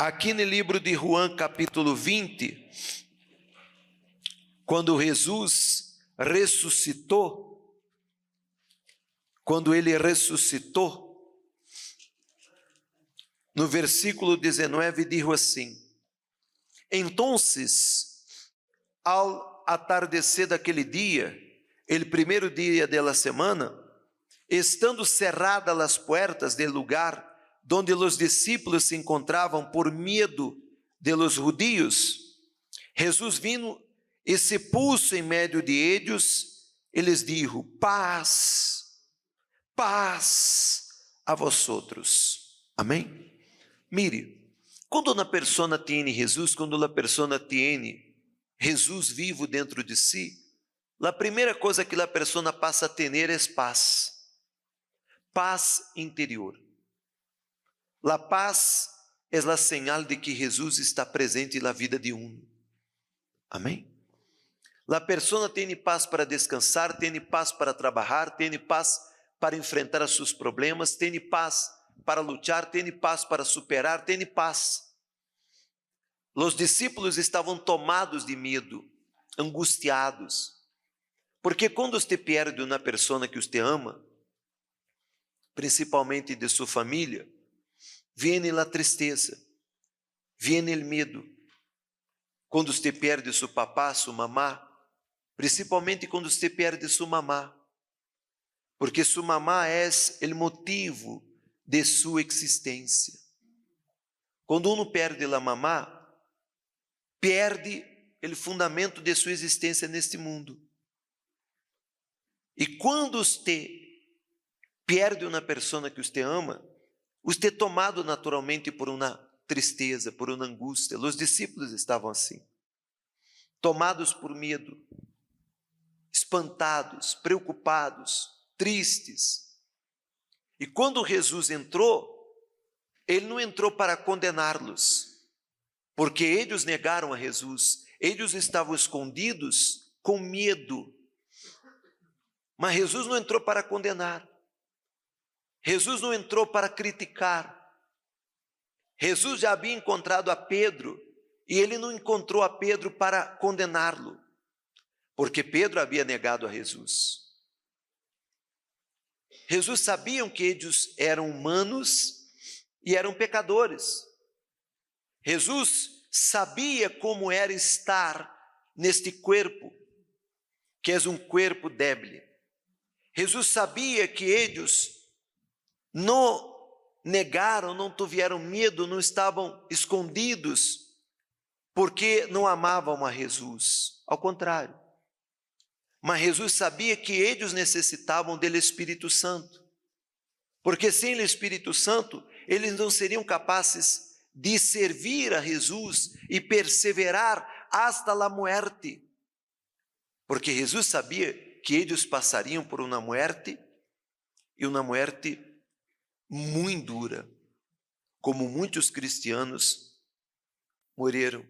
Aqui no livro de João, capítulo 20, quando Jesus ressuscitou, no versículo 19 diz assim: Entonces, ao atardecer daquele dia, el primeiro dia da semana, estando cerradas as portas del lugar donde os discípulos se encontravam por medo de los judíos, Jesus vino e se puso em meio de eles e lhes dijo: paz, paz a vosotros. Amém? Mire, quando uma pessoa tem Jesus, quando a pessoa tem Jesus vivo dentro de si, a primeira coisa que a pessoa passa a ter é paz, paz interior. A paz é a señal de que Jesus está presente na vida de um. Amém? A pessoa tem paz para descansar, tem paz para trabalhar, tem paz para enfrentar os seus problemas, tem paz para lutar, tem paz para superar, tem paz. Os discípulos estavam tomados de medo, angustiados, porque quando você perde uma pessoa que você ama, principalmente de sua família, vem a tristeza, vem o medo. Quando você perde seu papá, sua mamá, principalmente quando você perde sua mamá, porque sua mamá é o motivo de sua existência. Quando uno perde a mamá, perde o fundamento de sua existência neste mundo. E quando você perde uma pessoa que você ama, você é tomado naturalmente por uma tristeza, por uma angústia. Os discípulos estavam assim, tomados por medo, espantados, preocupados, tristes. E quando Jesus entrou, ele não entrou para condená-los, porque eles negaram a Jesus, eles estavam escondidos com medo. Mas Jesus não entrou para condenar, Jesus não entrou para criticar. Jesus já havia encontrado a Pedro, e ele não encontrou a Pedro para condená-lo, porque Pedro havia negado a Jesus. Jesus sabia que eles eram humanos e eram pecadores. Jesus sabia como era estar neste corpo, que é um corpo débil. Jesus sabia que eles não negaram, não tiveram medo, não estavam escondidos, porque não amavam a Jesus. Ao contrário. Mas Jesus sabia que eles necessitavam do Espírito Santo, porque sem o Espírito Santo, eles não seriam capazes de servir a Jesus e perseverar hasta a morte, porque Jesus sabia que eles passariam por uma morte, e uma morte muito dura, como muitos cristianos morreram,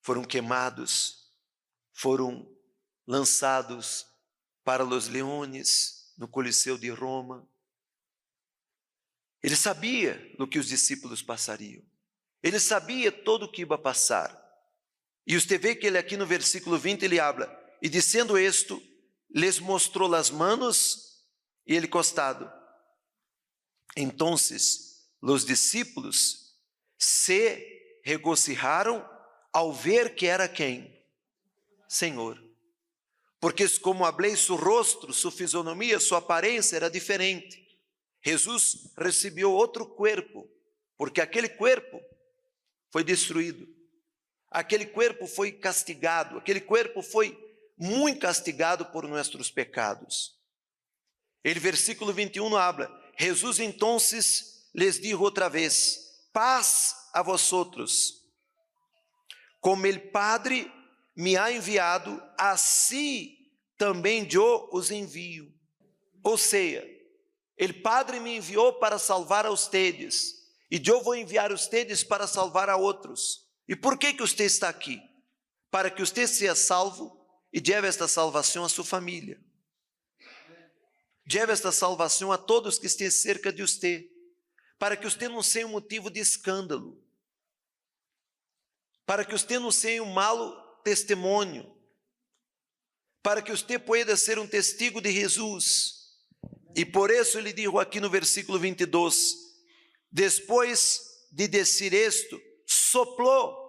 foram queimados, foram lançados para os leões no Coliseu de Roma. Ele sabia do que os discípulos passariam, ele sabia todo o que ia passar. E você vê que ele aqui no versículo 20 ele habla: e dizendo isto, les mostrou as manos e ele costado. Entonces os discípulos se regocijaram ao ver que era quem? Senhor. Porque como hablei, seu rosto, sua fisionomia, sua aparência era diferente. Jesus recebeu outro corpo, porque aquele corpo foi destruído, aquele corpo foi castigado, aquele corpo foi muito castigado por nossos pecados. El versículo 21 habla: Jesus entonces les dijo outra vez: paz a vosotros, como el Padre me ha enviado, assim também eu os envio. Ou seja, o Padre me enviou para salvar a ustedes, e eu vou enviar ustedes para salvar a outros. E por que você está aqui? Para que você seja salvo e leve esta salvação a sua família. Leve esta salvação a todos que estejam cerca de você, para que você não seja um motivo de escândalo, para que você não seja um mau testemunho, para que você pueda ser um testigo de Jesus. E por isso ele dijo aqui no versículo 22, depois de dizer isto, soplou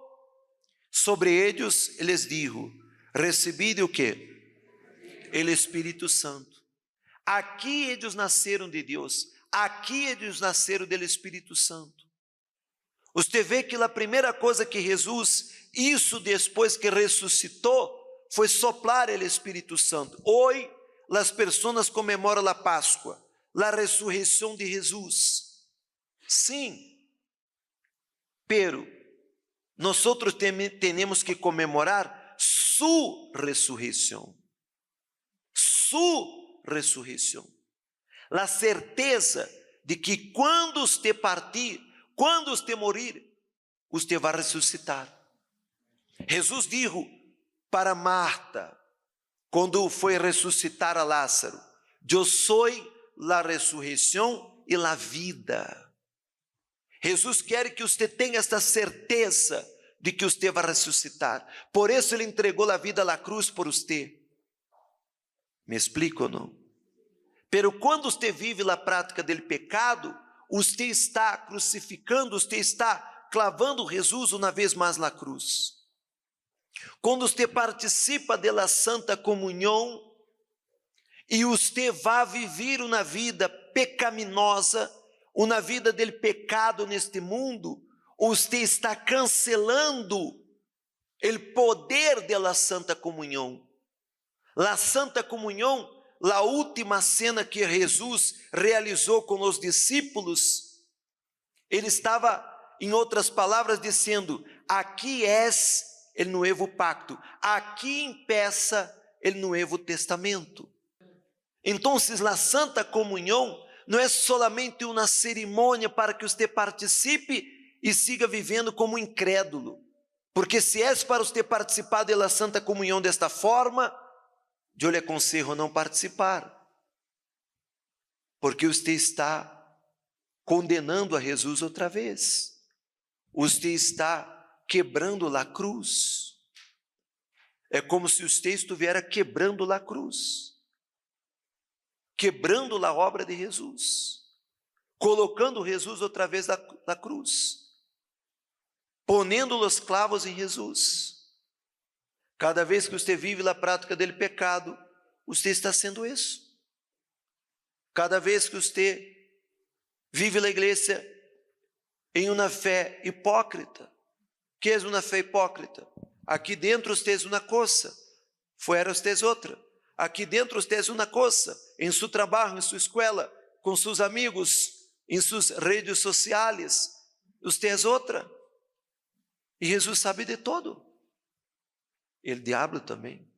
sobre eles e lhes dijo, recebide o quê? O Espírito Santo. Aqui eles nasceram de Deus, aqui eles nasceram do Espírito Santo. Você vê que a primeira coisa que Jesus hizo depois que ressuscitou foi soplar o Espírito Santo. Hoje as pessoas comemoram a Páscoa, a ressurreição de Jesus. Sim, pero nós temos que comemorar sua ressurreição. Sua ressurreição. A certeza de que quando você partir, quando você morir, você vai ressuscitar. Jesus disse para Marta, quando foi ressuscitar a Lázaro, eu sou a ressurreição e a vida. Jesus quer que você tenha esta certeza de que você vai ressuscitar. Por isso ele entregou a vida à cruz por você. Me explico ou não? Pero quando você vive a prática do pecado, você está crucificando, você está clavando Jesus uma vez mais na cruz. Quando você participa da Santa Comunhão e você vai viver uma vida pecaminosa, uma vida del pecado neste mundo, você está cancelando o poder da Santa Comunhão. A Santa Comunhão, a última cena que Jesus realizou com os discípulos, ele estava, em outras palavras, dizendo, aqui es o novo pacto, aqui empeça o Novo Testamento. Então, a Santa Comunhão não é solamente uma cerimônia para que você participe e siga vivendo como incrédulo, porque se é para você participar da Santa Comunhão desta forma, eu lhe aconselho a não participar, porque você está condenando a Jesus outra vez, você está quebrando a cruz, é como se você estivesse quebrando a cruz, quebrando a obra de Jesus, colocando Jesus outra vez na cruz, ponendo os clavos em Jesus. Cada vez que você vive a prática do pecado, você está sendo isso. Cada vez que você vive a igreja em uma fé hipócrita, que é uma fé hipócrita? Aqui dentro você é uma coisa, fora você é outra. Aqui dentro você é uma coisa, em seu trabalho, em sua escola, com seus amigos, em suas redes sociais, você é outra. E Jesus sabe de todo. O diabo também.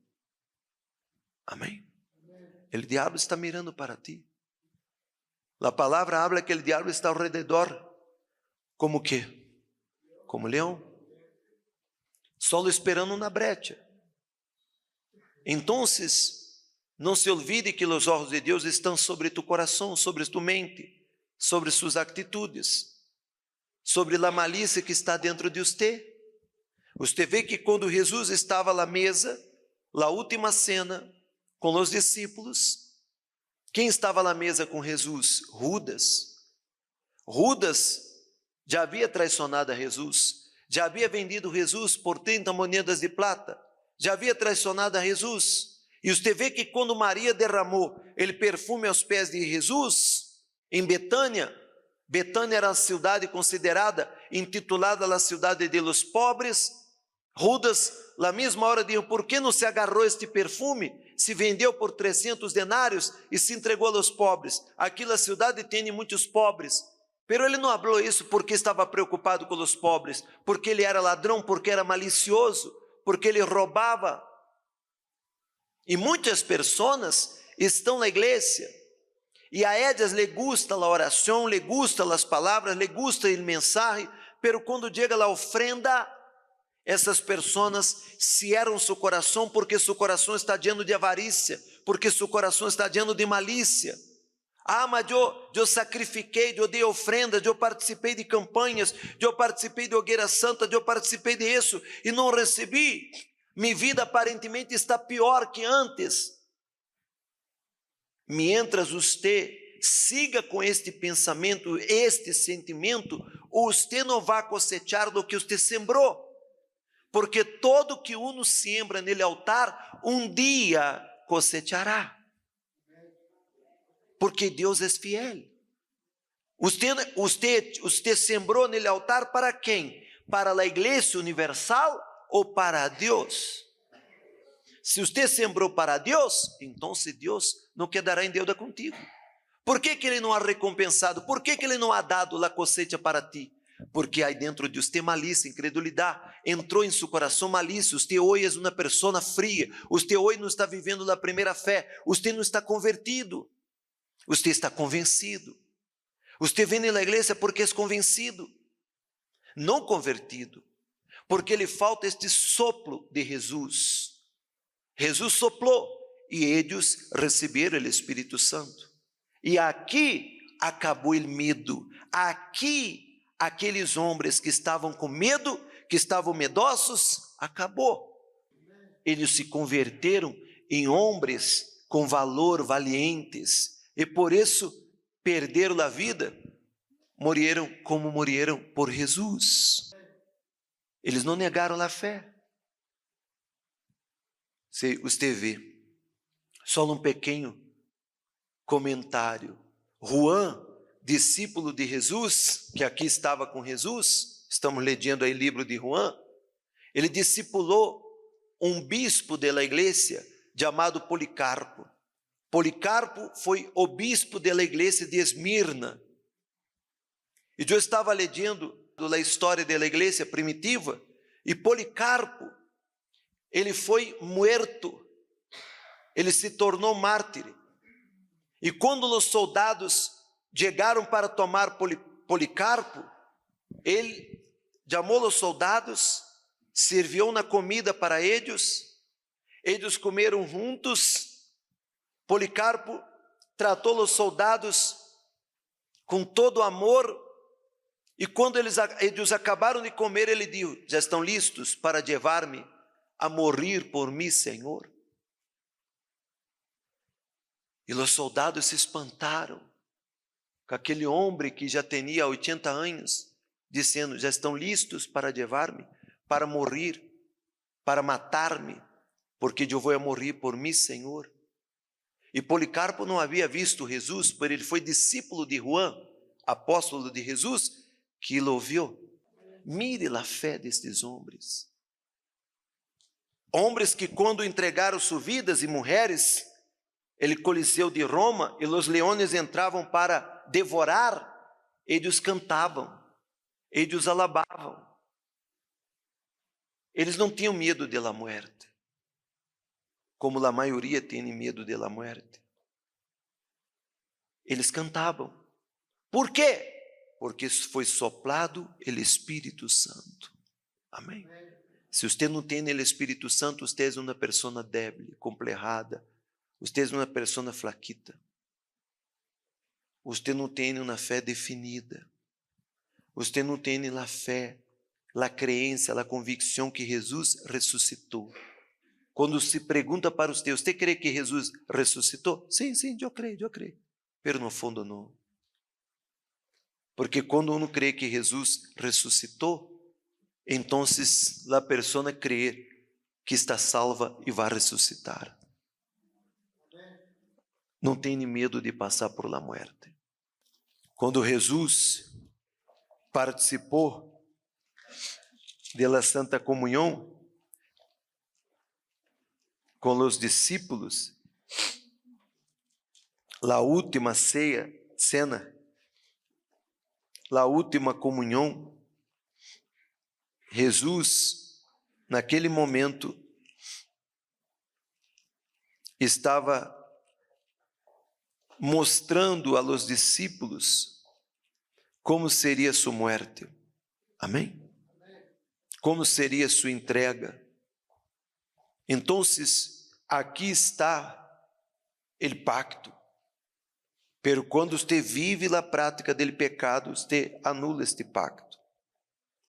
Amém? O diabo está mirando para ti. A palavra habla que o diabo está ao redor. Como que? Como leão. Só esperando na brecha. Então, não se olvide que os olhos de Deus estão sobre tu coração, sobre tu mente, sobre suas atitudes, sobre a malícia que está dentro de você. Você vê que quando Jesus estava à mesa, na última cena, com os discípulos, quem estava à mesa com Jesus? Judas. Judas já havia traicionado a Jesus, já havia vendido Jesus por 30 moedas de prata, já havia traicionado a Jesus. E você vê que quando Maria derramou ele perfume aos pés de Jesus, em Betânia, Betânia era a cidade considerada, intitulada a cidade de los pobres. Judas, na mesma hora, disse, por que não se agarrou este perfume? Se vendeu por 300 denários e se entregou aos pobres. Aqui na cidade tem muitos pobres. Pero ele não falou isso porque estava preocupado com os pobres, porque ele era ladrão, porque era malicioso, porque ele roubava. E muitas pessoas estão na igreja, e a ellas le gusta a oração, le gusta as palavras, le gusta o mensagem, pero quando chega a ofrenda, essas pessoas cierram seu coração, porque seu coração está lleno de avarícia, porque seu coração está lleno de malícia. Ah, mas eu sacrifiquei, eu dei ofrendas, eu participei de campanhas, eu participei de hogueira santa, eu participei disso e não recebi. Minha vida aparentemente está pior que antes. Mientras você siga com este pensamento, este sentimento, você não vai cosechar do que você sembrou. Porque todo que uno siembra nele altar, um dia cosechará. Porque Deus é fiel. Você sembrou nele altar para quem? Para a igreja universal ou para Deus? Se você sembrou para Deus, então Deus não quedará em deuda contigo. Por que Ele não ha recompensado? Por que Ele não ha dado a cosecha para ti? Porque aí dentro de você malícia, incredulidade, entrou em seu coração malícia. Você hoje é uma pessoa fria, você hoje não está vivendo a primeira fé, você não está convertido, você está convencido. Você vem na igreja porque é convencido, não convertido, porque lhe falta este soplo de Jesus. Jesus soplou e eles receberam o Espírito Santo. E aqui acabou o medo. Aqui, aqueles homens que estavam com medo, que estavam medosos, acabou. Eles se converteram em homens com valor, valientes, e por isso perderam a vida, morreram como morreram por Jesus. Eles não negaram a fé. Se você vê, só um pequeno comentário. Juan, discípulo de Jesus, que aqui estava com Jesus, estamos lendo aí o livro de Juan, ele discipulou um bispo da igreja chamado Policarpo. Policarpo foi o bispo da igreja de Esmirna. E eu estava lendo a história da igreja primitiva, e Policarpo, ele foi morto, ele se tornou mártir. E quando os soldados chegaram para tomar Policarpo, ele chamou os soldados, serviu na comida para eles comeram juntos. Policarpo tratou os soldados com todo amor, e quando eles acabaram de comer, ele disse: já estão listos para levar-me a morrer por mim, Senhor? E os soldados se espantaram com aquele homem que já tinha 80 anos, dizendo: já estão listos para levar-me, para morrer, para matar-me, porque eu vou morrer por mim, Senhor. E Policarpo não havia visto Jesus, por ele foi discípulo de Juan, apóstolo de Jesus, que o viu. Mire a fé destes homens. Homens que quando entregaram suas vidas, e mulheres, ele Coliseu de Roma, e os leões entravam para devorar, eles cantavam, eles alabavam. Eles não tinham medo da morte, como a maioria tem medo da morte. Eles cantavam. Por quê? Porque foi soplado o Espírito Santo. Amém? Se você não tem o Espírito Santo, você é uma pessoa débil, complexada. Você é uma pessoa flaquita. Você não tem uma fé definida. Você não tem a fé, a crença, a convicção que Jesus ressuscitou. Quando se pergunta para você crê que Jesus ressuscitou? Sim, eu creio. Mas no fundo não. Porque quando uno crê que Jesus ressuscitou, então a pessoa crê que está salva e vai ressuscitar. Não tem medo de passar por la morte. Quando Jesus participou da Santa Comunhão com os discípulos, a última cena, a última comunhão, Jesus, naquele momento, estava mostrando a los discípulos como seria sua morte. Amém? Como seria sua entrega. Então, aqui está o pacto. Pero quando você vive a prática do pecado, você anula este pacto.